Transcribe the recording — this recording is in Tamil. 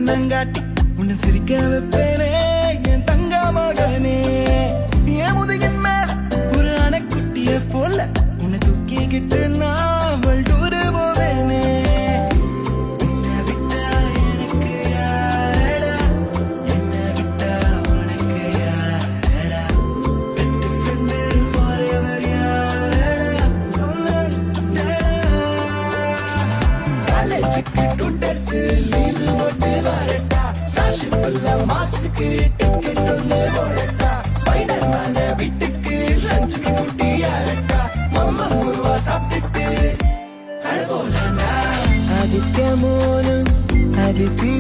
கண்ணங்காட்டி உன்னை சிரிக்க வைப்பேனே என் தங்க மகனே. என் முதுகின் மேல ஒரு அணைக்குட்டிய போல உன்னை தூக்கிக்கிட்டு நான் வல்டூரு போவேனே. உன்னை விட்டா எனக்கு யாரடா, என்னை விட்டா உனக்கு யாரடா, பெஸ்ட் ஃப்ரெண்டு ஃபாரெவர் யாரடா, காலேஜுக்கு 2 days லீவு போட்டு வரட்டா, ஸ்டார்ஷிப்ல மாசுக்கு டிக்கெட் ஒன்று போடட்டா, ஸ்பைடர் மேன வீட்டுக்கு லஞ்சுக்கு கூட்டி யாரட்டா, மம்மா முருவா சாப்பிட்டுட்டு அழகோலண்டா. ஆதித்ய மூலம் அதித்தி